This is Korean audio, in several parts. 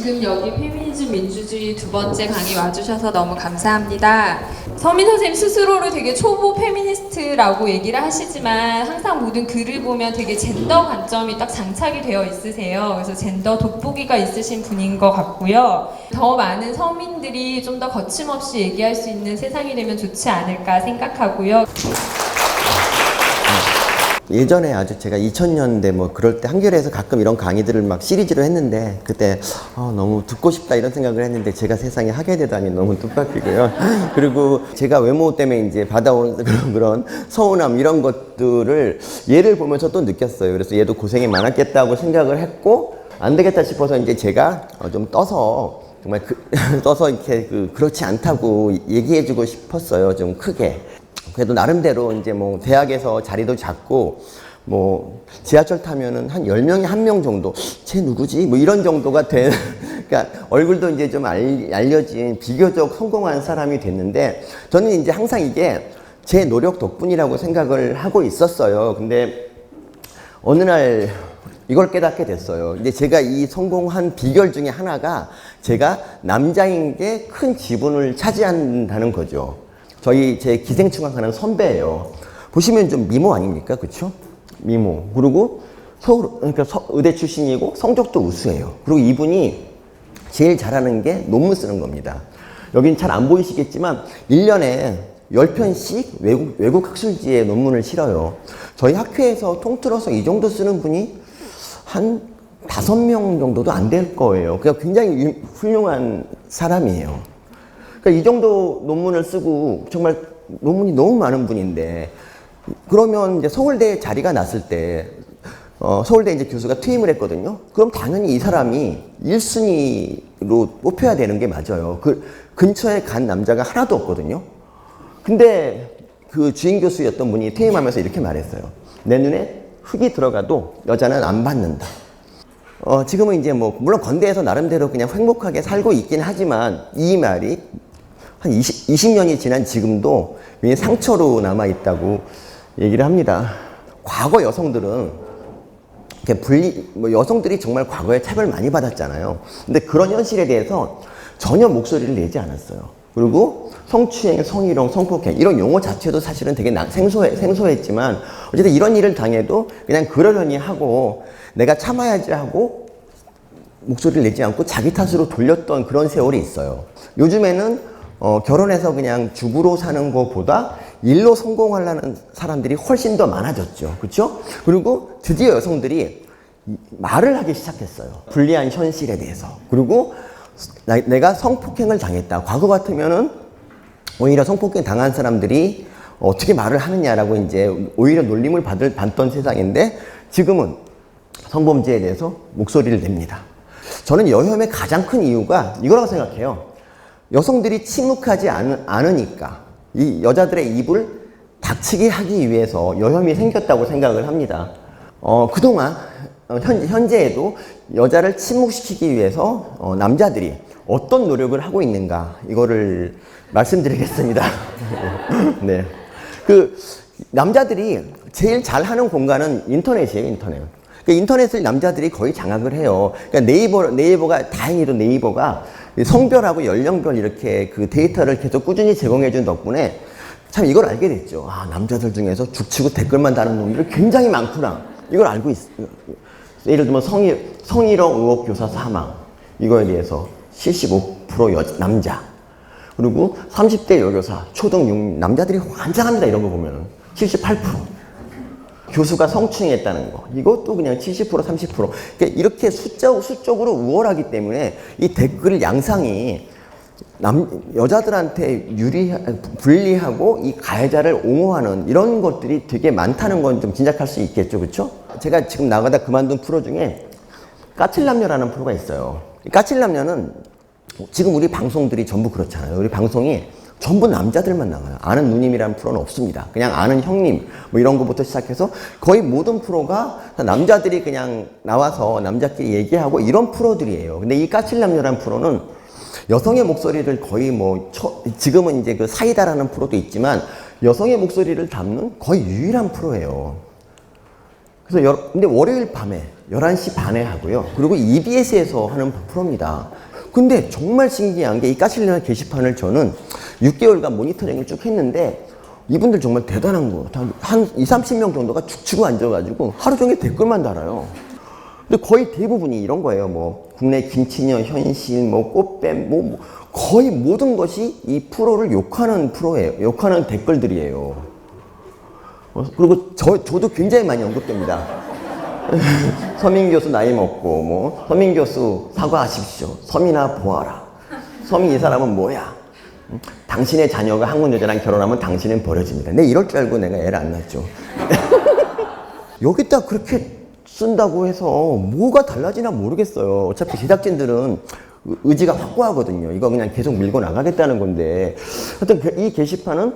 지금 여기 페미니즘 민주주의 두 번째 강의 와주셔서 너무 감사합니다. 서민 선생님 스스로를 되게 초보 페미니스트라고 얘기를 하시지만 항상 모든 글을 보면 되게 젠더 관점이 딱 장착이 되어 있으세요. 그래서 젠더 돋보기가 있으신 분인 것 같고요. 더 많은 서민들이 좀 더 거침없이 얘기할 수 있는 세상이 되면 좋지 않을까 생각하고요. 예전에 아주 제가 2000년대 뭐 그럴 때 한겨레에서 가끔 이런 강의들을 막 시리즈로 했는데 그때 너무 듣고 싶다 이런 생각을 했는데 제가 세상에 하게 되다니 너무 뜻밖이고요. 그리고 제가 외모 때문에 이제 받아오는 그런 서운함 이런 것들을 얘를 보면서 또 느꼈어요. 그래서 얘도 고생이 많았겠다고 생각을 했고 안 되겠다 싶어서 이제 제가 좀 떠서 정말 떠서 이렇게 그렇지 않다고 얘기해주고 싶었어요. 좀 크게. 그래도 나름대로 이제 뭐 대학에서 자리도 잡고 뭐 지하철 타면은 한 10명에 1명 정도 쟤 누구지? 뭐 이런 정도가 된 그러니까 얼굴도 이제 좀 알려진 비교적 성공한 사람이 됐는데 저는 이제 항상 이게 제 노력 덕분이라고 생각을 하고 있었어요. 근데 어느 날 이걸 깨닫게 됐어요. 근데 제가 이 성공한 비결 중에 하나가 제가 남자인 게 큰 지분을 차지한다는 거죠. 제 기생충학 하는 선배예요. 보시면 좀 미모 아닙니까? 그쵸? 미모. 그리고 그러니까 의대 출신이고 성적도 우수해요. 그리고 이분이 제일 잘하는 게 논문 쓰는 겁니다. 여긴 잘 안 보이시겠지만 1년에 10편씩 외국 학술지에 논문을 실어요. 저희 학회에서 통틀어서 이 정도 쓰는 분이 한 5명 정도도 안 될 거예요. 그러니까 굉장히 훌륭한 사람이에요. 그러니까 이 정도 논문을 쓰고 정말 논문이 너무 많은 분인데 그러면 이제 서울대 자리가 났을 때 서울대 이제 교수가 퇴임을 했거든요. 그럼 당연히 이 사람이 1순위로 뽑혀야 되는 게 맞아요. 그 근처에 간 남자가 하나도 없거든요. 근데 그 주임 교수였던 분이 퇴임하면서 이렇게 말했어요. 내 눈에 흙이 들어가도 여자는 안 받는다. 지금은 이제 뭐 물론 건대에서 나름대로 그냥 행복하게 살고 있긴 하지만 이 말이 한 20년이 지난 지금도 상처로 남아있다고 얘기를 합니다. 과거 여성들은 여성들이 정말 과거에 차별을 많이 받았잖아요. 근데 그런 현실에 대해서 전혀 목소리를 내지 않았어요. 그리고 성추행, 성희롱, 성폭행 이런 용어 자체도 사실은 되게 생소했지만 어쨌든 이런 일을 당해도 그냥 그러려니 하고 내가 참아야지 하고 목소리를 내지 않고 자기 탓으로 돌렸던 그런 세월이 있어요. 요즘에는 결혼해서 그냥 주부로 사는 것보다 일로 성공하려는 사람들이 훨씬 더 많아졌죠. 그렇죠? 그리고 드디어 여성들이 말을 하기 시작했어요. 불리한 현실에 대해서. 그리고 내가 성폭행을 당했다. 과거 같으면은 오히려 성폭행 당한 사람들이 어떻게 말을 하느냐라고 이제 오히려 놀림을 받던 세상인데 지금은 성범죄에 대해서 목소리를 냅니다. 저는 여혐의 가장 큰 이유가 이거라고 생각해요. 여성들이 침묵하지 않으니까 이 여자들의 입을 닥치게 하기 위해서 여혐이 생겼다고 생각을 합니다. 그동안 현재에도 여자를 침묵시키기 위해서 남자들이 어떤 노력을 하고 있는가 이거를 말씀드리겠습니다. 네, 남자들이 제일 잘하는 공간은 인터넷이에요. 인터넷을 남자들이 거의 장악을 해요. 그러니까 네이버가 다행히도 네이버가 성별하고 연령별 이렇게 데이터를 계속 꾸준히 제공해준 덕분에 참 이걸 알게 됐죠. 남자들 중에서 죽치고 댓글만 다는 놈들이 굉장히 많구나. 이걸 알고 있어요. 예를 들면 성희롱 의혹 교사 사망 이거에 대해서 75% 남자. 그리고 30대 여교사 초등 6 남자들이 환장합니다. 이런 거 보면은 78%. 교수가 성추행했다는 거 이것도 그냥 70% 30%. 그러니까 이렇게 수적으로 우월하기 때문에 이 댓글 양상이 여자들한테 불리하고 이 가해자를 옹호하는 이런 것들이 되게 많다는 건 좀 짐작할 수 있겠죠. 그렇죠? 제가 지금 나가다 그만둔 프로 중에 까칠남녀라는 프로가 있어요. 이 까칠남녀는 지금 우리 방송들이 전부 그렇잖아요. 우리 방송이 전부 남자들만 나와요. 아는 누님이라는 프로는 없습니다. 그냥 아는 형님 뭐 이런 거부터 시작해서 거의 모든 프로가 남자들이 그냥 나와서 남자끼리 얘기하고 이런 프로들이에요. 근데 이 까칠남녀라는 프로는 여성의 목소리를 거의 지금은 이제 사이다라는 프로도 있지만 여성의 목소리를 담는 거의 유일한 프로예요. 그래서 근데 월요일 밤에 11시 반에 하고요. 그리고 EBS에서 하는 프로입니다. 근데 정말 신기한 게 이 까칠레나 게시판을 저는 6개월간 모니터링을 쭉 했는데 이분들 정말 대단한 거. 한 20, 30명 정도가 축 치고 앉아가지고 하루 종일 댓글만 달아요. 근데 거의 대부분이 이런 거예요. 뭐 국내 김치녀 현실, 뭐 꽃뱀, 뭐 거의 모든 것이 이 프로를 욕하는 프로예요. 욕하는 댓글들이에요. 그리고 저도 굉장히 많이 언급됩니다. 서민 교수 나이 먹고, 뭐 서민 교수 사과하십시오. 서민아 보아라. 서민 이 사람은 뭐야? 당신의 자녀가 한국 여자랑 결혼하면 당신은 버려집니다. 내 이럴 줄 알고 내가 애를 안 낳았죠. 여기다 그렇게 쓴다고 해서 뭐가 달라지나 모르겠어요. 어차피 제작진들은 의지가 확고하거든요. 이거 그냥 계속 밀고 나가겠다는 건데. 하여튼 이 게시판은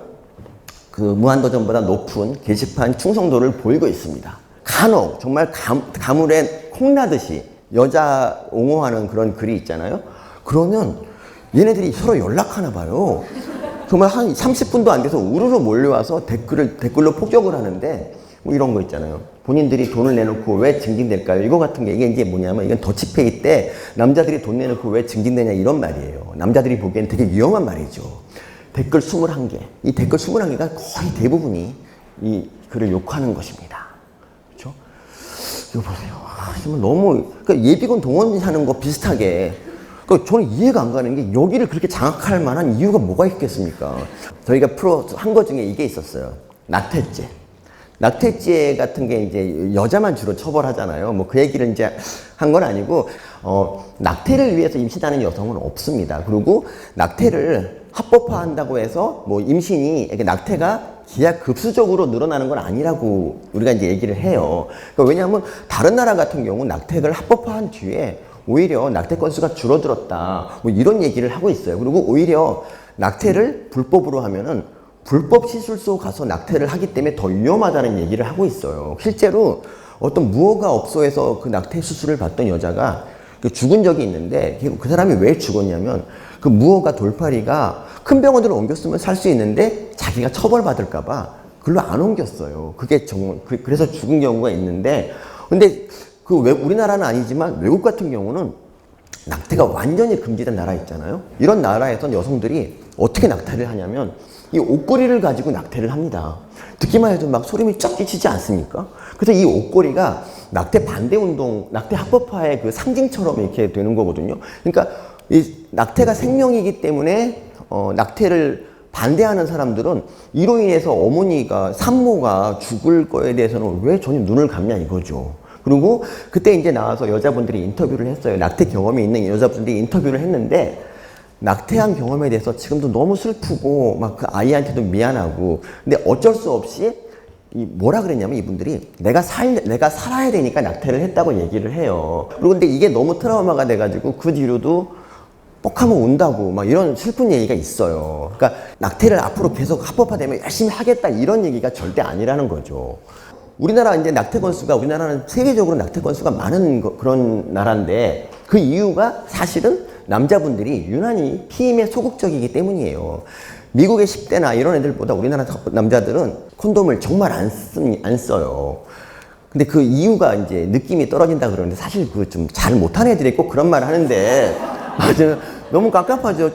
그 무한도전보다 높은 게시판 충성도를 보이고 있습니다. 간혹 정말 가물에 콩나듯이 여자 옹호하는 그런 글이 있잖아요. 그러면 얘네들이 서로 연락하나 봐요. 정말 한 30분도 안 돼서 우르르 몰려와서 댓글로 폭격을 하는데 뭐 이런 거 있잖아요. 본인들이 돈을 내놓고 왜 증진될까요? 이거 같은 게 이게 이제 뭐냐면 이건 더치페이 때 남자들이 돈 내놓고 왜 증진되냐 이런 말이에요. 남자들이 보기엔 되게 위험한 말이죠. 댓글 21개. 이 댓글 21개가 거의 대부분이 이 글을 욕하는 것입니다. 그렇죠? 이거 보세요. 정말 너무 그러니까 예비군 동원하는 거 비슷하게 그러니까 저는 이해가 안 가는 게 여기를 그렇게 장악할 만한 이유가 뭐가 있겠습니까? 저희가 프로 한 거 중에 이게 있었어요. 낙태죄. 낙태죄 같은 게 이제 여자만 주로 처벌하잖아요. 뭐 그 얘기를 이제 한 건 아니고, 낙태를 위해서 임신하는 여성은 없습니다. 그리고 낙태를 합법화한다고 해서 뭐 임신이, 이렇게 낙태가 기하급수적으로 늘어나는 건 아니라고 우리가 이제 얘기를 해요. 그러니까 왜냐하면 다른 나라 같은 경우 낙태를 합법화한 뒤에 오히려 낙태 건수가 줄어들었다. 뭐 이런 얘기를 하고 있어요. 그리고 오히려 낙태를 불법으로 하면은 불법 시술소 가서 낙태를 하기 때문에 더 위험하다는 얘기를 하고 있어요. 실제로 어떤 무허가 업소에서 그 낙태 수술을 받던 여자가 죽은 적이 있는데 그 사람이 왜 죽었냐면 그 무허가 돌팔이가 큰 병원으로 옮겼으면 살 수 있는데 자기가 처벌받을까봐 글로 안 옮겼어요. 그게 정말 그래서 죽은 경우가 있는데 근데 우리나라는 아니지만 외국 같은 경우는 낙태가 완전히 금지된 나라 있잖아요. 이런 나라에선 여성들이 어떻게 낙태를 하냐면 이 옷걸이를 가지고 낙태를 합니다. 듣기만 해도 막 소름이 쫙 끼치지 않습니까? 그래서 이 옷걸이가 낙태 반대 운동, 낙태 합법화의 그 상징처럼 이렇게 되는 거거든요. 그러니까 이 낙태가 생명이기 때문에 낙태를 반대하는 사람들은 이로 인해서 어머니가 산모가 죽을 거에 대해서는 왜 전혀 눈을 감냐 이거죠. 그리고 그때 이제 나와서 여자분들이 인터뷰를 했어요. 낙태 경험이 있는 여자분들이 인터뷰를 했는데 낙태한 경험에 대해서 지금도 너무 슬프고 막 그 아이한테도 미안하고 근데 어쩔 수 없이 뭐라 그랬냐면 이분들이 내가 살아야 되니까 낙태를 했다고 얘기를 해요. 그리고 근데 이게 너무 트라우마가 돼가지고 그 뒤로도 뻑하면 운다고 막 이런 슬픈 얘기가 있어요. 그러니까 낙태를 앞으로 계속 합법화되면 열심히 하겠다 이런 얘기가 절대 아니라는 거죠. 우리나라 이제 낙태 건수가 우리나라는 세계적으로 낙태 건수가 많은 그런 나라인데 그 이유가 사실은 남자분들이 유난히 피임에 소극적이기 때문이에요. 미국의 10대나 이런 애들보다 우리나라 남자들은 콘돔을 정말 안 써요. 근데 그 이유가 이제 느낌이 떨어진다 그러는데 사실 그 좀 잘 못한 애들이 꼭 그런 말 하는데 맞아요. 너무 깝깝하죠.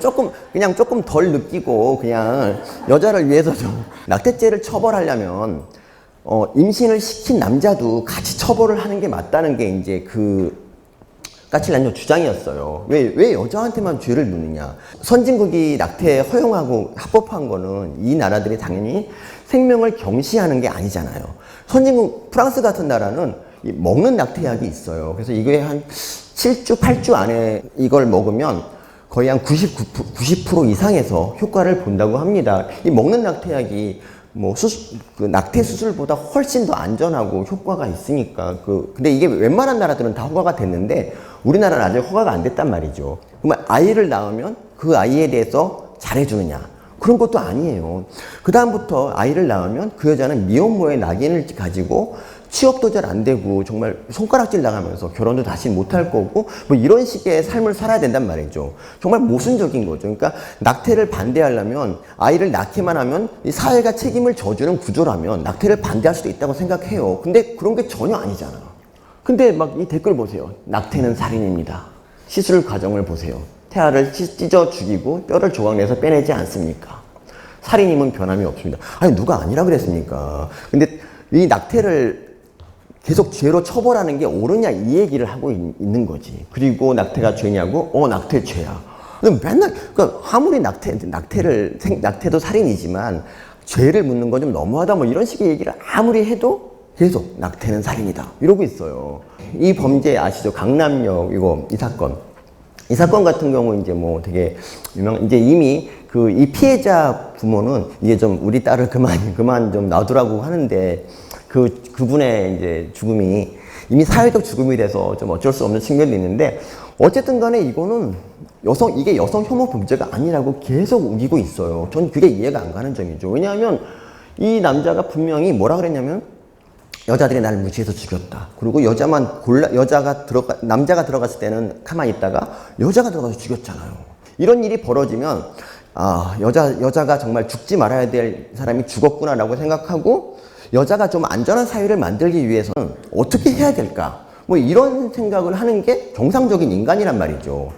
그냥 조금 덜 느끼고 그냥 여자를 위해서 좀 낙태죄를 처벌하려면 임신을 시킨 남자도 같이 처벌을 하는 게 맞다는 게 이제 그 까칠레나 주장이었어요. 왜 여자한테만 죄를 묻느냐. 선진국이 낙태 허용하고 합법한 거는 이 나라들이 당연히 생명을 경시하는 게 아니잖아요. 선진국 프랑스 같은 나라는 먹는 낙태약이 있어요. 그래서 이게 한 7주, 8주 안에 이걸 먹으면 거의 한 90% 이상에서 효과를 본다고 합니다. 이 먹는 낙태약이 그 낙태 수술보다 훨씬 더 안전하고 효과가 있으니까 근데 이게 웬만한 나라들은 다 허가가 됐는데 우리나라는 아직 허가가 안 됐단 말이죠. 그러면 아이를 낳으면 그 아이에 대해서 잘해주느냐? 그런 것도 아니에요. 그 다음부터 아이를 낳으면 그 여자는 미혼모의 낙인을 가지고 취업도 잘 안 되고 정말 손가락질 나가면서 결혼도 다시 못할 거고 뭐 이런 식의 삶을 살아야 된단 말이죠. 정말 모순적인 거죠. 그러니까 낙태를 반대하려면 아이를 낳기만 하면 이 사회가 책임을 져주는 구조라면 낙태를 반대할 수도 있다고 생각해요. 근데 그런 게 전혀 아니잖아. 근데 막 이 댓글 보세요. 낙태는 살인입니다. 시술 과정을 보세요. 태아를 찢어 죽이고 뼈를 조각내서 빼내지 않습니까? 살인임은 변함이 없습니다. 아니 누가 아니라 그랬습니까? 근데 이 낙태를 계속 죄로 처벌하는 게 옳으냐 이 얘기를 하고 있는 거지. 그리고 낙태가 죄냐고? 낙태 죄야. 근데 맨날 그러니까 아무리 낙태도 살인이지만 죄를 묻는 건 좀 너무하다 뭐 이런 식의 얘기를 아무리 해도 계속 낙태는 살인이다 이러고 있어요. 이 범죄 아시죠? 강남역 이 사건 같은 경우 이제 뭐 되게 이제 이미 이 피해자 부모는 이제 좀 우리 딸을 그만 좀 놔두라고 하는데 그분의 이제 죽음이 이미 사회적 죽음이 돼서 좀 어쩔 수 없는 측면도 있는데 어쨌든 간에 이거는 이게 여성 혐오 범죄가 아니라고 계속 우기고 있어요. 전 그게 이해가 안 가는 점이죠. 왜냐하면 이 남자가 분명히 뭐라 그랬냐면 여자들이 날 무시해서 죽였다. 그리고 남자가 들어갔을 때는 가만히 있다가 여자가 들어가서 죽였잖아요. 이런 일이 벌어지면 여자가 정말 죽지 말아야 될 사람이 죽었구나라고 생각하고 여자가 좀 안전한 사회를 만들기 위해서는 어떻게 해야 될까? 뭐 이런 생각을 하는 게 정상적인 인간이란 말이죠.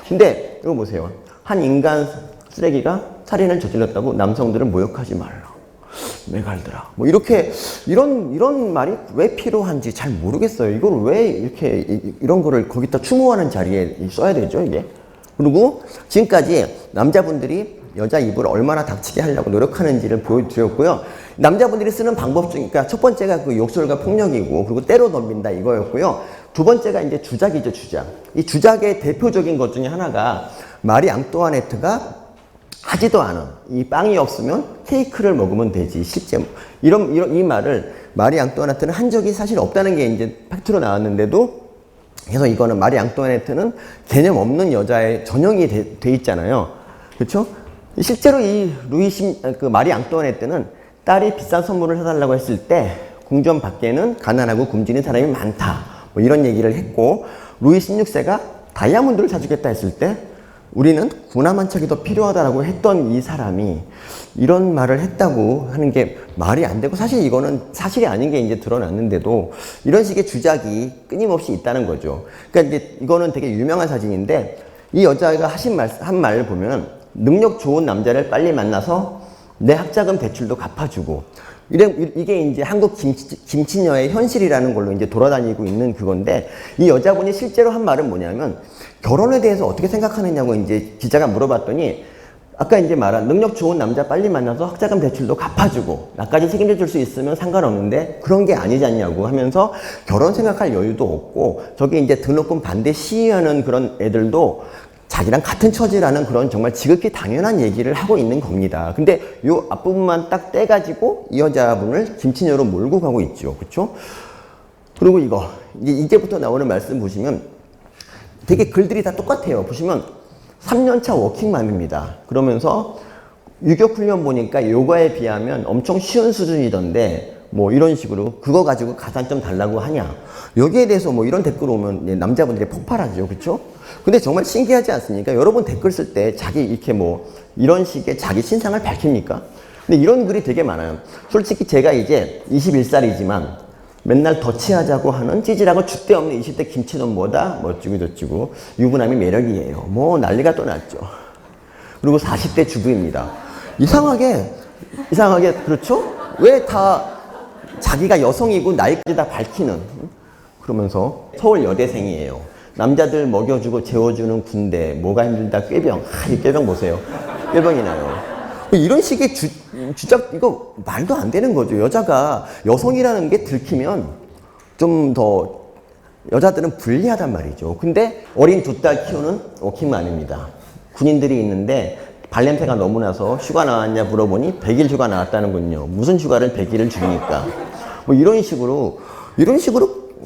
근데 이거 보세요. 한 인간 쓰레기가 살인을 저질렀다고 남성들은 모욕하지 말라. 메갈드라. 뭐 이런 말이 왜 필요한지 잘 모르겠어요. 이걸 왜 이런 거를 거기다 추모하는 자리에 써야 되죠, 이게? 그리고 지금까지 남자분들이 여자 입을 얼마나 닥치게 하려고 노력하는지를 보여드렸고요. 남자분들이 쓰는 방법 중에, 그러니까 첫 번째가 욕설과 폭력이고, 그리고 때로 덤빈다 이거였고요. 두 번째가 이제 주작이죠, 주작. 이 주작의 대표적인 것 중에 하나가 마리 앙뚜아네트가 하지도 않은 이 빵이 없으면 케이크를 먹으면 되지. 실제 이 말을 마리 앙뚜아네트는 한 적이 사실 없다는 게 이제 팩트로 나왔는데도 그래서 이거는 마리 앙뚜아네트는 개념 없는 여자의 전형이 돼 있잖아요. 그렇죠? 실제로 마리 앙뚜아네트는 딸이 비싼 선물을 해달라고 했을 때 궁전 밖에는 가난하고 굶주린 사람이 많다. 뭐 이런 얘기를 했고 루이 16세가 다이아몬드를 사주겠다 했을 때 우리는 군함 한 척이 더 필요하다라고 했던 이 사람이 이런 말을 했다고 하는 게 말이 안 되고 사실 이거는 사실이 아닌 게 이제 드러났는데도 이런 식의 주작이 끊임없이 있다는 거죠. 그러니까 이제 이거는 되게 유명한 사진인데 이 여자가 한 말을 보면 능력 좋은 남자를 빨리 만나서 내 학자금 대출도 갚아주고 이게 이제 한국 김치녀의 현실이라는 걸로 이제 돌아다니고 있는 그건데 이 여자분이 실제로 한 말은 뭐냐면 결혼에 대해서 어떻게 생각하느냐고 이제 기자가 물어봤더니 아까 이제 말한 능력 좋은 남자 빨리 만나서 학자금 대출도 갚아주고 나까지 책임져 줄 수 있으면 상관없는데 그런 게 아니지 않냐고 하면서 결혼 생각할 여유도 없고 저기 이제 등록금 반대 시위하는 그런 애들도 자기랑 같은 처지라는 그런 정말 지극히 당연한 얘기를 하고 있는 겁니다. 근데 요 앞부분만 딱 떼가지고 이 여자분을 김치녀로 몰고 가고 있죠. 그쵸? 그리고 이제부터 나오는 말씀 보시면 되게 글들이 다 똑같아요. 보시면 3년차 워킹맘입니다. 그러면서 유격훈련 보니까 요가에 비하면 엄청 쉬운 수준이던데 뭐 이런 식으로 그거 가지고 가산점 달라고 하냐. 여기에 대해서 뭐 이런 댓글 오면 남자분들이 폭발하죠. 그쵸? 근데 정말 신기하지 않습니까? 여러분 댓글 쓸 때 이렇게 뭐 이런 식의 자기 신상을 밝힙니까? 근데 이런 글이 되게 많아요. 솔직히 제가 이제 21살이지만 맨날 더치하자고 하는 찌질하고 줏대 없는 20대 김치놈보다 멋지고 저찌고 유부남이 매력이에요. 뭐 난리가 또 났죠. 그리고 40대 주부입니다. 이상하게 그렇죠? 왜 다 자기가 여성이고 나이까지 다 밝히는 그러면서 서울 여대생이에요. 남자들 먹여주고 재워주는 군대 뭐가 힘들다 꾀병. 이 꾀병 보세요. 꾀병이 나요. 이런 식의 주작 이거 말도 안 되는 거죠. 여자가 여성이라는 게 들키면 좀 더 여자들은 불리하단 말이죠. 근데 어린 두 딸 키우는 워킹맘입니다. 군인들이 있는데 발냄새가 너무 나서 휴가 나왔냐 물어보니 100일 휴가 나왔다는군요. 무슨 휴가를 100일을 주니까. 뭐 이런 식으로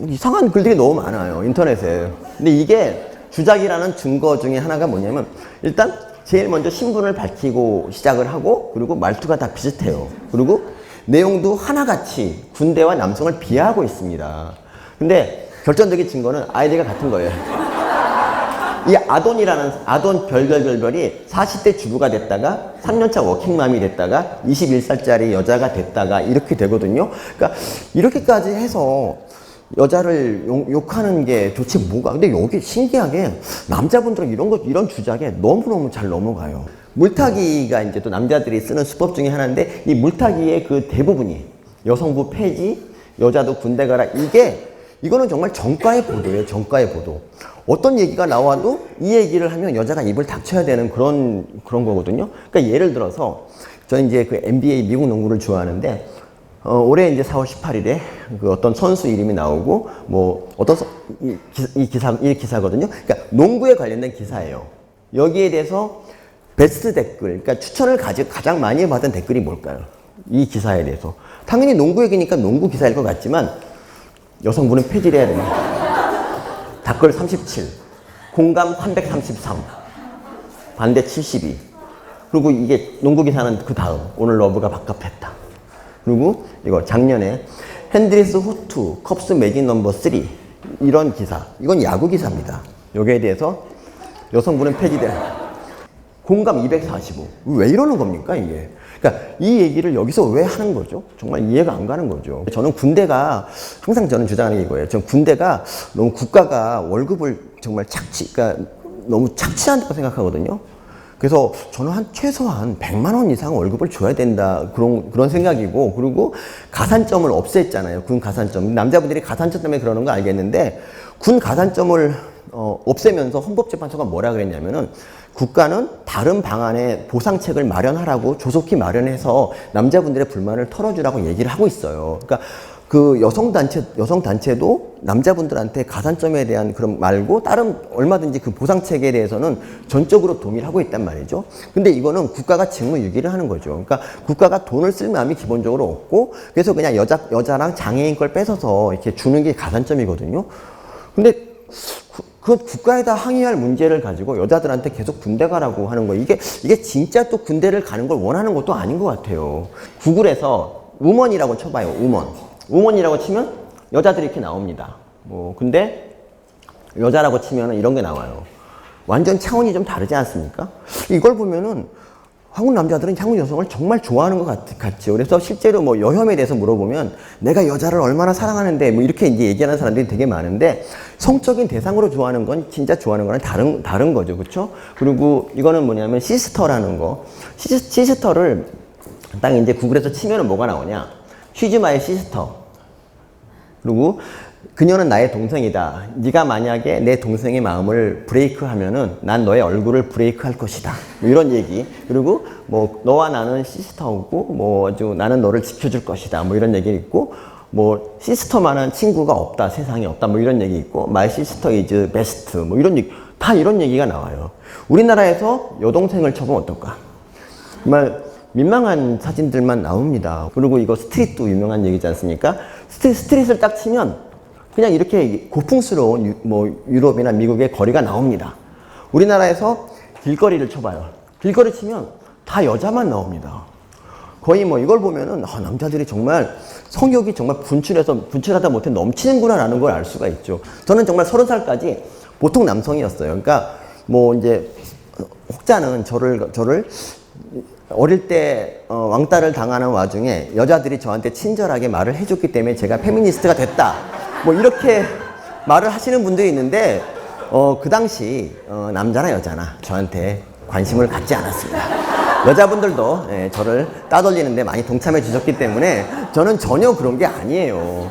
이상한 글들이 너무 많아요. 인터넷에. 근데 이게 주작이라는 증거 중에 하나가 뭐냐면 일단 제일 먼저 신분을 밝히고 시작을 하고 그리고 말투가 다 비슷해요. 그리고 내용도 하나같이 군대와 남성을 비하하고 있습니다. 근데 결정적인 증거는 아이디가 같은 거예요. 이 아돈 별별이 40대 주부가 됐다가 3년차 워킹맘이 됐다가 21살짜리 여자가 됐다가 이렇게 되거든요. 그러니까 이렇게까지 해서 여자를 욕하는 게 도대체 뭐가. 근데 여기 신기하게 남자분들은 이런 주작에 너무너무 잘 넘어가요. 물타기가 이제 또 남자들이 쓰는 수법 중에 하나인데, 이 물타기의 그 대부분이 여성부 폐지, 여자도 군대 가라, 이거는 정말 정가의 보도예요. 정가의 보도. 어떤 얘기가 나와도 이 얘기를 하면 여자가 입을 닥쳐야 되는 그런 거거든요. 그러니까 예를 들어서 저는 이제 그 NBA 미국 농구를 좋아하는데, 올해 이제 4월 18일에 그 어떤 선수 이름이 나오고, 뭐 어떤 이 기사거든요. 그러니까 농구에 관련된 기사예요. 여기에 대해서 베스트 댓글, 그러니까 추천을 가장 많이 받은 댓글이 뭘까요? 이 기사에 대해서. 당연히 농구 얘기니까 농구 기사일 것 같지만, 여성분은 폐지를 해야 됩니다. 댓글 37, 공감 333, 반대 72. 그리고 이게 농구 기사는 그 다음, 오늘 러브가 밥값했다. 그리고 이거 작년에 핸드리스 호투 컵스 매직 넘버 3, 이런 기사. 이건 야구 기사입니다. 여기에 대해서 여성분은 폐지된다. 공감 245. 왜 이러는 겁니까, 이게? 그러니까 이 얘기를 여기서 왜 하는 거죠? 정말 이해가 안 가는 거죠. 저는 군대가, 항상 저는 주장하는 게 이거예요. 저는 군대가 너무 국가가 월급을 정말 그러니까 너무 착취한다고 생각하거든요. 그래서 저는 최소한 100만 원 이상 월급을 줘야 된다, 그런 생각이고, 그리고 가산점을 없앴잖아요. 군 가산점. 남자분들이 가산점 때문에 그러는 거 알겠는데, 군 가산점을 없애면서 헌법재판소가 뭐라 그랬냐면은, 국가는 다른 방안의 보상책을 마련하라고 조속히 마련해서 남자분들의 불만을 털어주라고 얘기를 하고 있어요. 그러니까 그 여성단체도 남자분들한테 가산점에 대한 그런 말고 다른 얼마든지 그 보상책에 대해서는 전적으로 동의를 하고 있단 말이죠. 근데 이거는 국가가 직무유기를 하는 거죠. 그러니까 국가가 돈을 쓸 마음이 기본적으로 없고, 그래서 그냥 여자랑 장애인 걸 뺏어서 이렇게 주는 게 가산점이거든요. 근데 그 국가에다 항의할 문제를 가지고 여자들한테 계속 군대 가라고 하는 거, 이게 진짜 또 군대를 가는 걸 원하는 것도 아닌 것 같아요. 구글에서 우먼이라고 쳐봐요. 우먼이라고 치면 여자들이 이렇게 나옵니다. 근데 여자라고 치면 이런 게 나와요. 완전 차원이 좀 다르지 않습니까? 이걸 보면은 한국 남자들은 한국 여성을 정말 좋아하는 것 같죠. 그래서 실제로 뭐 여혐에 대해서 물어보면 내가 여자를 얼마나 사랑하는데 뭐 이렇게 이제 얘기하는 사람들이 되게 많은데, 성적인 대상으로 좋아하는 건 진짜 좋아하는 거랑 다른 거죠. 그렇죠? 그리고 이거는 뭐냐면 시스터라는 거. 시스터를 딱 이제 구글에서 치면은 뭐가 나오냐? She's my sister. 그리고 그녀는 나의 동생이다. 네가 만약에 내 동생의 마음을 브레이크하면은 난 너의 얼굴을 브레이크할 것이다. 뭐 이런 얘기. 그리고 뭐 너와 나는 시스터고 뭐 아주 나는 너를 지켜줄 것이다. 뭐 이런 얘기 있고, 뭐 시스터만한 친구가 없다, 세상에 없다. 뭐 이런 얘기 있고, my sister is best. 뭐 이런 얘기, 다 이런 얘기가 나와요. 우리나라에서 여동생을 쳐보면 어떨까? 정말 민망한 사진들만 나옵니다. 그리고 이거 스트릿도 유명한 얘기지 않습니까? 스트릿을 딱 치면 그냥 이렇게 고풍스러운 뭐 유럽이나 미국의 거리가 나옵니다. 우리나라에서 길거리를 쳐봐요. 길거리 치면 다 여자만 나옵니다. 거의 뭐 이걸 보면은 남자들이 정말 성욕이 정말 분출하다 못해 넘치는구나라는 걸 알 수가 있죠. 저는 정말 30살까지 보통 남성이었어요. 그러니까 뭐 이제 혹자는 저를 어릴 때 왕따를 당하는 와중에 여자들이 저한테 친절하게 말을 해줬기 때문에 제가 페미니스트가 됐다, 뭐 이렇게 말을 하시는 분들이 있는데, 그 당시 남자나 여자나 저한테 관심을 갖지 않았습니다. 여자분들도 저를 따돌리는데 많이 동참해 주셨기 때문에 저는 전혀 그런 게 아니에요.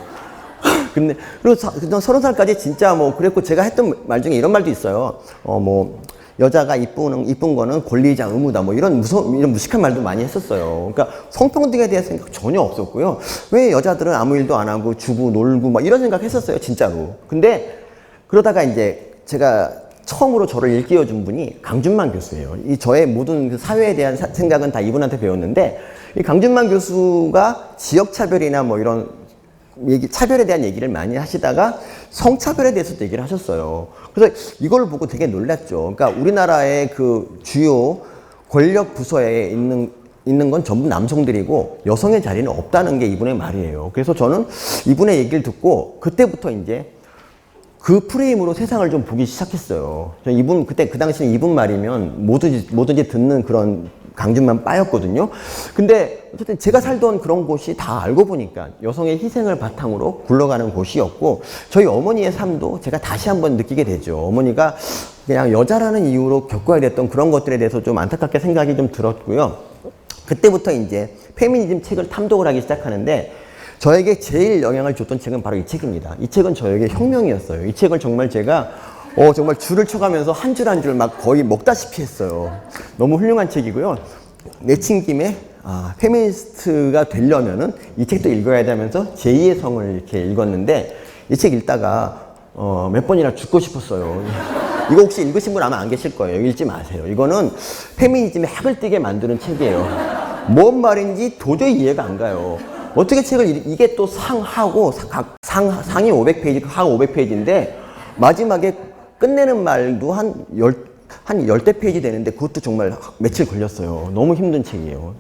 근데 그리고 30살까지 진짜 뭐 그랬고, 제가 했던 말 중에 이런 말도 있어요. 뭐 여자가 이쁜 거는 권리이자 의무다. 뭐 이런 무식한 말도 많이 했었어요. 그러니까 성평등에 대한 생각 전혀 없었고요. 왜 여자들은 아무 일도 안 하고 주고 놀고 막 이런 생각 했었어요, 진짜로. 근데 그러다가 이제 제가 처음으로 저를 일깨워준 분이 강준만 교수예요. 이 저의 모든 그 사회에 대한 생각은 다 이분한테 배웠는데, 이 강준만 교수가 지역차별이나 뭐 이런 차별에 대한 얘기를 많이 하시다가 성차별에 대해서도 얘기를 하셨어요. 그래서 이걸 보고 되게 놀랐죠. 그러니까 우리나라의 그 주요 권력 부서에 있는 있는 건 전부 남성들이고 여성의 자리는 없다는 게 이분의 말이에요. 그래서 저는 이분의 얘기를 듣고 그때부터 이제 그 프레임으로 세상을 좀 보기 시작했어요. 이분 그때 그 당시에 이분 말이면 뭐든지 듣는 그런 강준만 빠였거든요. 근데 어쨌든 제가 살던 그런 곳이 다 알고 보니까 여성의 희생을 바탕으로 굴러가는 곳이었고 저희 어머니의 삶도 제가 다시 한번 느끼게 되죠. 어머니가 그냥 여자라는 이유로 겪어야 됐던 그런 것들에 대해서 좀 안타깝게 생각이 좀 들었고요. 그때부터 이제 페미니즘 책을 탐독을 하기 시작하는데 저에게 제일 영향을 줬던 책은 바로 이 책입니다. 이 책은 저에게 혁명이었어요. 이 책을 정말 제가 정말 줄을 쳐가면서 한 줄 한 줄 막 거의 먹다시피 했어요. 너무 훌륭한 책이고요. 내친 김에 페미니스트가 되려면은 이 책도 읽어야 되면서 제2의 성을 이렇게 읽었는데 이 책 읽다가 몇 번이나 죽고 싶었어요. 이거 혹시 읽으신 분 아마 안 계실 거예요. 읽지 마세요. 이거는 페미니즘의 핵을 띠게 만드는 책이에요. 뭔 말인지 도저히 이해가 안 가요. 어떻게 책을 이게 또 상하고 상이 500페이지, 하고 500페이지인데 마지막에 끝내는 말도 한 열대 페이지 되는데 그것도 정말 며칠 걸렸어요. 너무 힘든 책이에요.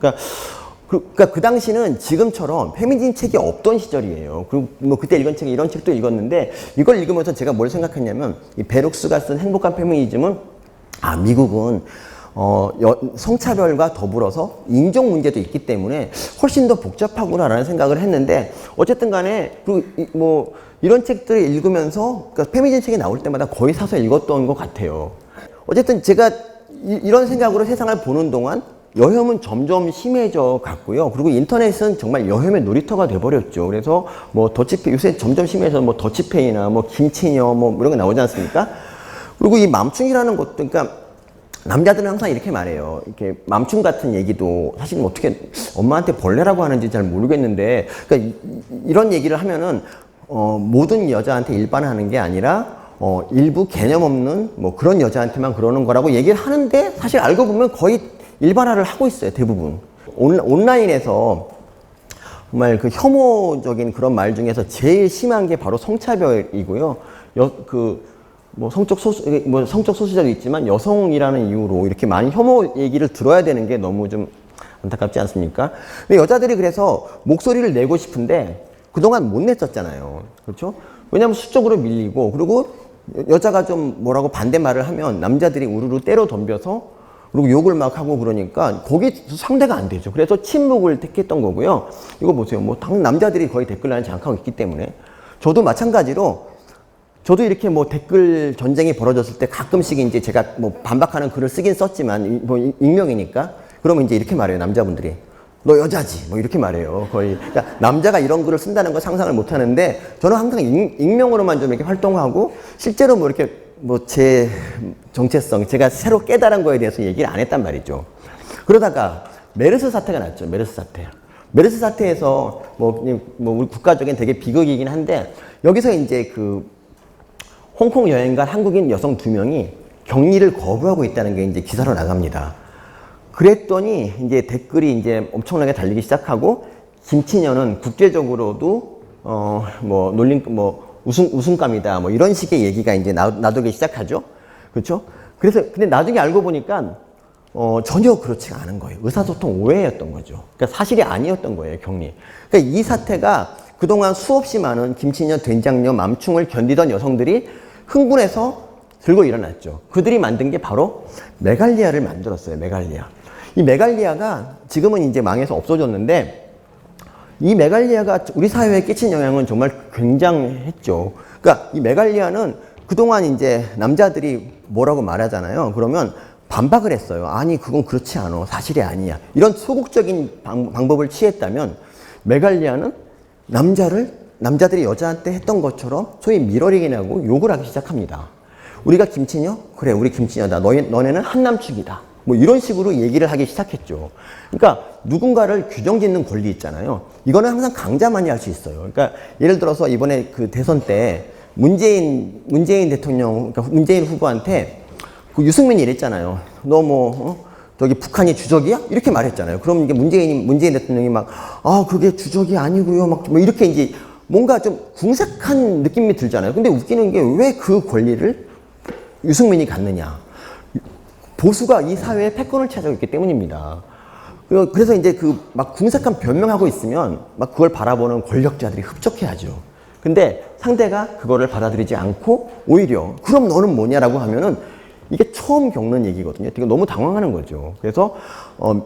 그러니까 그 당시는 지금처럼 페미니즘 책이 없던 시절이에요. 그리고 뭐 그때 읽은 책이 이런 책도 읽었는데 이걸 읽으면서 제가 뭘 생각했냐면 이 베룩스가 쓴 행복한 페미니즘은 미국은 성차별과 더불어서 인종 문제도 있기 때문에 훨씬 더 복잡하구나라는 생각을 했는데 어쨌든 간에 뭐 이런 책들을 읽으면서 그러니까 페미니즘 책이 나올 때마다 거의 사서 읽었던 것 같아요. 어쨌든 제가 이런 생각으로 세상을 보는 동안 여혐은 점점 심해져 갔고요. 그리고 인터넷은 정말 여혐의 놀이터가 돼버렸죠. 그래서 뭐 더치페이 요새 점점 심해서 뭐 더치페이나 뭐 김치녀 뭐 이런 거 나오지 않습니까? 그리고 이 맘충이라는 것도 그러니까 남자들은 항상 이렇게 말해요. 이렇게 맘충 같은 얘기도 사실 어떻게 엄마한테 벌레라고 하는지 잘 모르겠는데, 그러니까 이런 얘기를 하면은 모든 여자한테 일반화하는 게 아니라 일부 개념 없는 뭐 그런 여자한테만 그러는 거라고 얘기를 하는데 사실 알고 보면 거의 일반화를 하고 있어요. 대부분 온라인에서 정말 그 혐오적인 그런 말 중에서 제일 심한 게 바로 성차별이고요. 뭐 성적 소수자도 있지만 여성이라는 이유로 이렇게 많이 혐오 얘기를 들어야 되는 게 너무 좀 안타깝지 않습니까? 근데 여자들이 그래서 목소리를 내고 싶은데 그동안 못 냈었잖아요. 그렇죠? 왜냐하면 수적으로 밀리고 그리고 여자가 좀 뭐라고 반대말을 하면 남자들이 우르르 때려 덤벼서 그리고 욕을 막 하고 그러니까 거기 상대가 안 되죠. 그래서 침묵을 택했던 거고요. 이거 보세요. 뭐 남자들이 거의 댓글란에 장악하고 있기 때문에 저도 마찬가지로 저도 이렇게 뭐 댓글 전쟁이 벌어졌을 때 가끔씩 이제 제가 뭐 반박하는 글을 쓰긴 썼지만 뭐 익명이니까 그러면 이제 이렇게 말해요. 남자분들이 너 여자지 뭐 이렇게 말해요. 거의 그러니까 남자가 이런 글을 쓴다는 거 상상을 못 하는데 저는 항상 익명으로만 좀 이렇게 활동하고 실제로 뭐 이렇게 뭐 제 정체성 제가 새로 깨달은 거에 대해서 얘기를 안 했단 말이죠. 그러다가 메르스 사태가 났죠. 메르스 사태에서 뭐 우리 국가적인 되게 비극이긴 한데 여기서 이제 홍콩 여행 간 한국인 여성 2명이 격리를 거부하고 있다는 게 이제 기사로 나갑니다. 그랬더니 이제 댓글이 이제 엄청나게 달리기 시작하고 김치녀는 국제적으로도 웃음감이다 뭐 이런 식의 얘기가 이제 나돌기 시작하죠. 그렇죠? 그래서 근데 나중에 알고 보니까 전혀 그렇지가 않은 거예요. 의사소통 오해였던 거죠. 그러니까 사실이 아니었던 거예요, 격리. 그러니까 이 사태가 그동안 수없이 많은 김치녀, 된장녀, 맘충을 견디던 여성들이 흥분해서 들고 일어났죠. 그들이 만든 게 바로 메갈리아를 만들었어요. 메갈리아. 이 메갈리아가 지금은 이제 망해서 없어졌는데 이 메갈리아가 우리 사회에 끼친 영향은 정말 굉장했죠. 그러니까 이 메갈리아는 그동안 이제 남자들이 뭐라고 말하잖아요. 그러면 반박을 했어요. 아니 그건 그렇지 않아. 사실이 아니야. 이런 소극적인 방법을 취했다면 메갈리아는 남자들이 여자한테 했던 것처럼 소위 미러링이라고 욕을 하기 시작합니다. 우리가 김치녀? 그래 우리 김치녀다. 너네는 한남축이다. 뭐 이런 식으로 얘기를 하기 시작했죠. 그러니까 누군가를 규정짓는 권리 있잖아요. 이거는 항상 강자만이 할 수 있어요. 그러니까 예를 들어서 이번에 그 대선 때 문재인 대통령, 그러니까 문재인 후보한테 그 유승민이 이랬잖아요. 너 저기 북한이 주적이야? 이렇게 말했잖아요. 그럼 이게 문재인 대통령이 그게 주적이 아니고요. 뭐 이렇게 이제 뭔가 좀 궁색한 느낌이 들잖아요. 근데 웃기는 게 왜 그 권리를 유승민이 갖느냐. 보수가 이 사회에 패권을 차지하고 있기 때문입니다. 그래서 이제 그 막 궁색한 변명하고 있으면 막 그걸 바라보는 권력자들이 흡족해하죠. 근데 상대가 그거를 받아들이지 않고 오히려 그럼 너는 뭐냐라고 하면은 이게 처음 겪는 얘기거든요. 되게 너무 당황하는 거죠. 그래서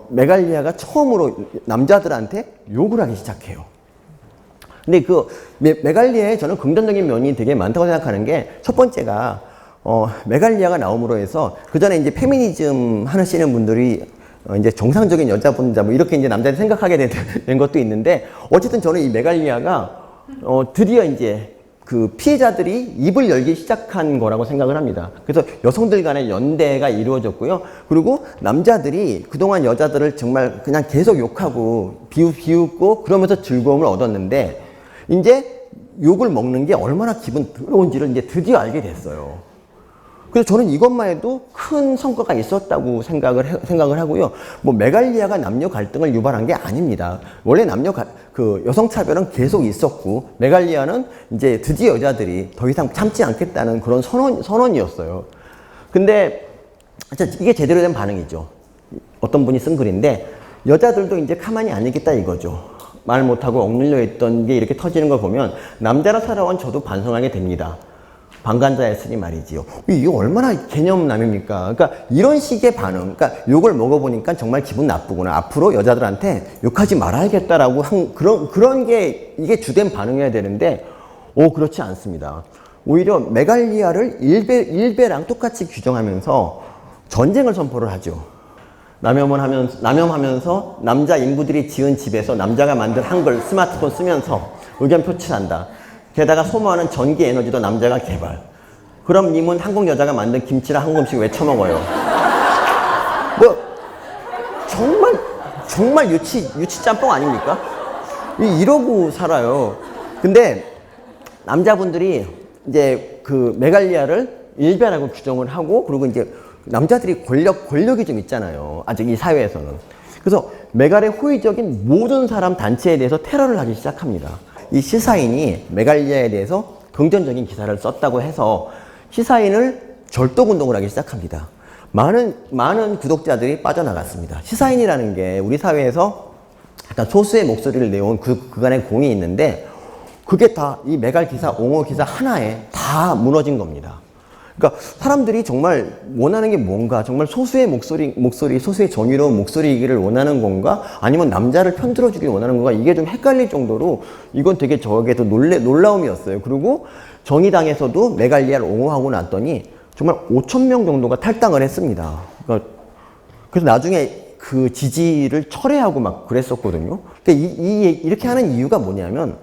메갈리아가 처음으로 남자들한테 욕을 하기 시작해요. 근데 그 메갈리아에 저는 긍정적인 면이 되게 많다고 생각하는 게 첫 번째가 메갈리아가 나옴으로 해서 그 전에 이제 페미니즘 하시는 분들이 이제 정상적인 여자분자 뭐 이렇게 이제 남자들이 생각하게 된 것도 있는데 어쨌든 저는 이 메갈리아가 드디어 이제 그 피해자들이 입을 열기 시작한 거라고 생각을 합니다. 그래서 여성들 간의 연대가 이루어졌고요. 그리고 남자들이 그동안 여자들을 정말 그냥 계속 욕하고 비웃고 그러면서 즐거움을 얻었는데 이제 욕을 먹는 게 얼마나 기분 더러운지를 이제 드디어 알게 됐어요. 그래서 저는 이것만 해도 큰 성과가 있었다고 생각을 하고요. 뭐 메갈리아가 남녀 갈등을 유발한 게 아닙니다. 원래 그 여성 차별은 계속 있었고 메갈리아는 이제 드디어 여자들이 더 이상 참지 않겠다는 그런 선언이었어요. 근데 이게 제대로 된 반응이죠. 어떤 분이 쓴 글인데 여자들도 이제 가만히 안 있겠다 이거죠. 말 못하고 억눌려 있던 게 이렇게 터지는 걸 보면 남자로 살아온 저도 반성하게 됩니다. 방관자였으니 말이지요. 이게 얼마나 개념남입니까? 그러니까 이런 식의 반응, 그러니까 욕을 먹어보니까 정말 기분 나쁘구나. 앞으로 여자들한테 욕하지 말아야겠다라고 한 그런 게 이게 주된 반응이어야 되는데, 그렇지 않습니다. 오히려 메갈리아를 일베랑 똑같이 규정하면서 전쟁을 선포를 하죠. 남염하면서 남자 인부들이 지은 집에서 남자가 만든 한글 스마트폰 쓰면서 의견 표출한다. 게다가 소모하는 전기 에너지도 남자가 개발. 그럼 님은 한국 여자가 만든 김치랑 한 공씩 왜 처먹어요? 뭐 정말 유치 짬뽕 아닙니까? 이러고 살아요. 근데 남자분들이 이제 그 메갈리아를 일베라고 규정을 하고 그리고 이제 남자들이 권력이 좀 있잖아요. 아직 이 사회에서는. 그래서 메갈의 호의적인 모든 사람 단체에 대해서 테러를 하기 시작합니다. 이 시사인이 메갈리아에 대해서 긍정적인 기사를 썼다고 해서 시사인을 절독운동을 하기 시작합니다. 많은 구독자들이 빠져나갔습니다. 시사인이라는 게 우리 사회에서 약간 소수의 목소리를 내온 그간의 공이 있는데 그게 다 이 메갈 기사, 옹호 기사 하나에 다 무너진 겁니다. 그러니까 사람들이 정말 원하는 게 뭔가, 정말 소수의 목소리, 소수의 정의로운 목소리이기를 원하는 건가? 아니면 남자를 편들어주길 원하는 건가? 이게 좀 헷갈릴 정도로 이건 되게 저에게도 놀라움이었어요. 그리고 정의당에서도 메갈리아를 옹호하고 났더니 정말 5,000명 정도가 탈당을 했습니다. 그러니까 그래서 나중에 그 지지를 철회하고 막 그랬었거든요. 그러니까 이렇게 하는 이유가 뭐냐면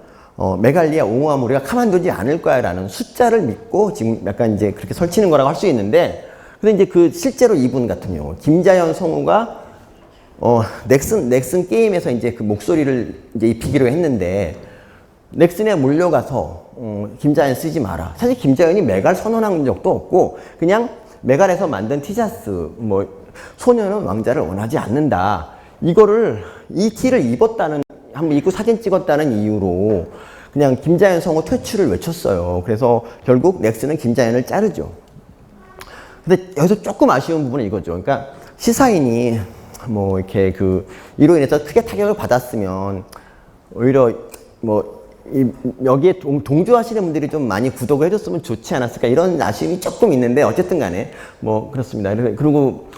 메갈리아 옹호하면 우리가 가만두지 않을 거야 라는 숫자를 믿고 지금 약간 이제 그렇게 설치는 거라고 할 수 있는데 근데 이제 그 실제로 이분 같은 경우 김자연 성우가 넥슨 게임에서 이제 그 목소리를 이제 입히기로 했는데 넥슨에 몰려가서 김자연 쓰지 마라. 사실 김자연이 메갈 선언한 적도 없고 그냥 메갈에서 만든 티셔츠 뭐 소녀는 왕자를 원하지 않는다. 이거를 이 티를 한번 입고 사진 찍었다는 이유로 그냥 김자연 성우 퇴출을 외쳤어요. 그래서 결국 넥슨은 김자연을 자르죠. 근데 여기서 조금 아쉬운 부분은 이거죠. 그러니까 시사인이 뭐 이렇게 이로 인해서 크게 타격을 받았으면 오히려 뭐 여기에 동조하시는 분들이 좀 많이 구독을 해줬으면 좋지 않았을까 이런 아쉬움이 조금 있는데 어쨌든 간에 뭐 그렇습니다. 그리고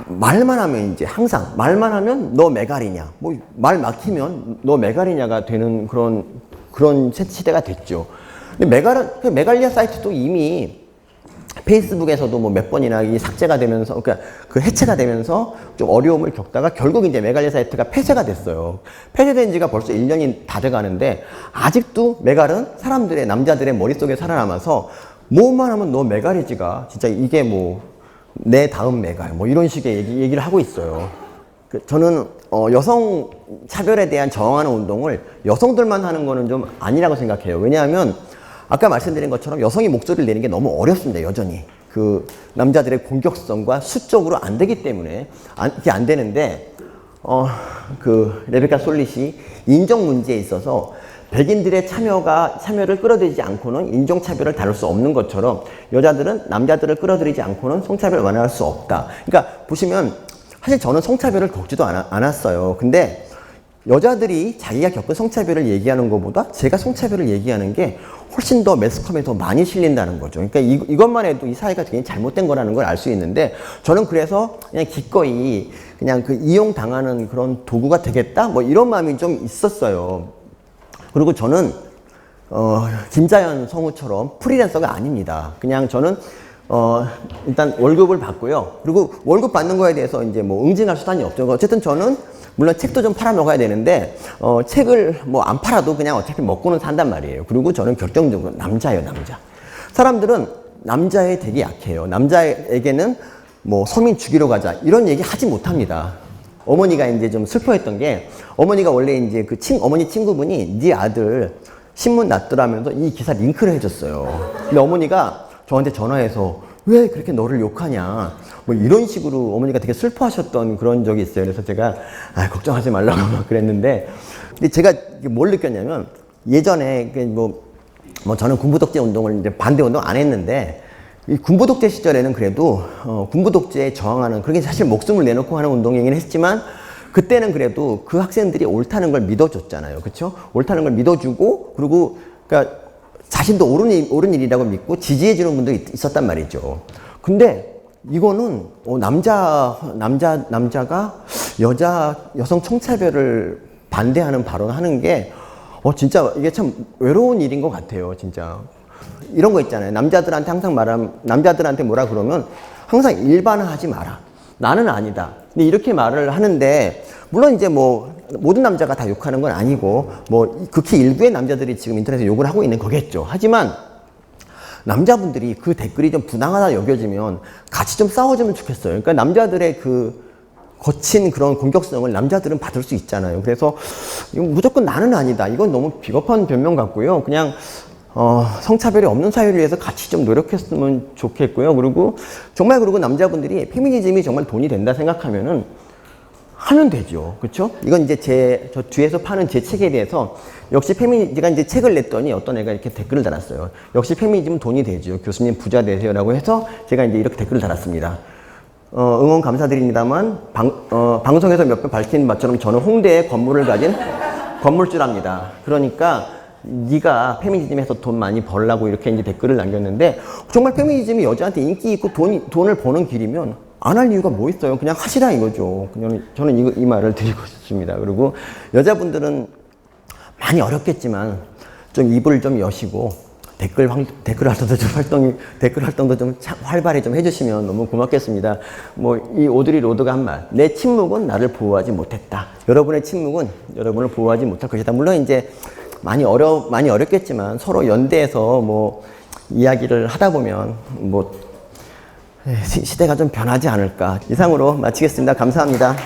말만 하면 이제 항상 말만 하면 너 메갈이냐 뭐 말 막히면 너 메갈이냐가 되는 그런 시대가 됐죠. 근데 메갈리아 사이트도 이미 페이스북에서도 뭐 몇 번이나 이 삭제가 되면서 그러니까 그 해체가 되면서 좀 어려움을 겪다가 결국 이제 메갈리아 사이트가 폐쇄가 됐어요. 폐쇄된 지가 벌써 1년이 다 돼 가는데 아직도 메갈은 남자들의 머릿속에 살아남아서 뭐만 하면 너 메갈이지가 진짜 이게 뭐 내 다음 메갈 뭐 이런 식의 얘기를 하고 있어요. 저는 여성 차별에 대한 저항하는 운동을 여성들만 하는 거는 좀 아니라고 생각해요. 왜냐하면 아까 말씀드린 것처럼 여성이 목소리를 내는 게 너무 어렵습니다. 여전히 그 남자들의 공격성과 수적으로 안 되기 때문에 이게 안 되는데 그 레베카 솔릿이 인종 문제에 있어서 백인들의 참여를 끌어들이지 않고는 인종차별을 다룰 수 없는 것처럼 여자들은 남자들을 끌어들이지 않고는 성차별을 완화할 수 없다. 그러니까 보시면 사실 저는 성차별을 겪지도 않았어요. 근데 여자들이 자기가 겪은 성차별을 얘기하는 것보다 제가 성차별을 얘기하는 게 훨씬 더 매스컴에 더 많이 실린다는 거죠. 그러니까 이것만 해도 이 사회가 굉장히 잘못된 거라는 걸 알 수 있는데, 저는 그래서 그냥 기꺼이 그냥 그 이용당하는 그런 도구가 되겠다? 뭐 이런 마음이 좀 있었어요. 그리고 저는, 김자연 성우처럼 프리랜서가 아닙니다. 그냥 저는, 일단 월급을 받고요. 그리고 월급 받는 거에 대해서 이제 뭐 응징할 수단이 없죠. 어쨌든 저는 물론 책도 좀 팔아 먹어야 되는데, 책을 뭐 안 팔아도 그냥 어차피 먹고는 산단 말이에요. 그리고 저는 결정적으로 남자예요, 남자. 사람들은 남자에 되게 약해요. 남자에게는 뭐 서민 죽이러 가자 이런 얘기 하지 못합니다. 어머니가 이제 좀 슬퍼했던 게, 어머니가 원래 이제 그 어머니 친구분이 네 아들 신문 났더라면서 이 기사 링크를 해줬어요. 근데 어머니가 저한테 전화해서 왜 그렇게 너를 욕하냐, 뭐 이런 식으로 어머니가 되게 슬퍼하셨던 그런 적이 있어요. 그래서 제가 걱정하지 말라고 막 그랬는데, 근데 제가 뭘 느꼈냐면, 예전에 뭐 저는 군부독재 운동을 이제 반대 운동 안 했는데, 이 군부독재 시절에는 그래도 군부독재에 저항하는, 그렇게 사실 목숨을 내놓고 하는 운동이긴 했지만, 그때는 그래도 그 학생들이 옳다는 걸 믿어줬잖아요. 그렇죠? 옳다는 걸 믿어주고, 그리고 그러니까 자신도 옳은 일이라고 믿고 지지해주는 분도 있었단 말이죠. 근데 이거는 남자가 여성 청차별을 반대하는 발언을 하는 게 진짜 이게 참 외로운 일인 것 같아요. 진짜 이런 거 있잖아요. 남자들한테 항상 남자들한테 뭐라 그러면 항상 일반화하지 마라, 나는 아니다. 근데 이렇게 말을 하는데, 물론 이제 뭐 모든 남자가 다 욕하는 건 아니고, 뭐 극히 일부의 남자들이 지금 인터넷에 욕을 하고 있는 거겠죠. 하지만 남자분들이 그 댓글이 좀 부당하다 여겨지면 같이 좀 싸워주면 좋겠어요. 그러니까 남자들의 그 거친 그런 공격성을 남자들은 받을 수 있잖아요. 그래서 이건 무조건 나는 아니다, 이건 너무 비겁한 변명 같고요. 그냥 성차별이 없는 사회를 위해서 같이 좀 노력했으면 좋겠고요. 그리고 남자분들이 페미니즘이 정말 돈이 된다 생각하면은 하면 되죠. 그렇죠? 이건 이제 저 뒤에서 파는 제 책에 대해서, 역시 제가 이제 책을 냈더니 어떤 애가 이렇게 댓글을 달았어요. 역시 페미니즘은 돈이 되죠. 교수님 부자 되세요라고 해서 제가 이제 이렇게 댓글을 달았습니다. 응원 감사드립니다만, 방송에서 몇 번 밝힌 바처럼 저는 홍대에 건물을 가진 건물주랍니다. 그러니까 네가 페미니즘에서 돈 많이 벌라고 이렇게 이제 댓글을 남겼는데, 정말 페미니즘이 여자한테 인기 있고 돈을 버는 길이면 안 할 이유가 뭐 있어요? 그냥 하시라 이거죠. 저는 이 말을 드리고 싶습니다. 그리고 여자분들은 많이 어렵겠지만 좀 입을 좀 여시고 댓글 활동도 좀 활발히 좀 해주시면 너무 고맙겠습니다. 뭐 이 오드리 로드가 한 말, 내 침묵은 나를 보호하지 못했다. 여러분의 침묵은 여러분을 보호하지 못할 것이다. 물론 이제 많이 어렵겠지만 서로 연대해서 뭐 이야기를 하다 보면 뭐 시대가 좀 변하지 않을까. 이상으로 마치겠습니다. 감사합니다.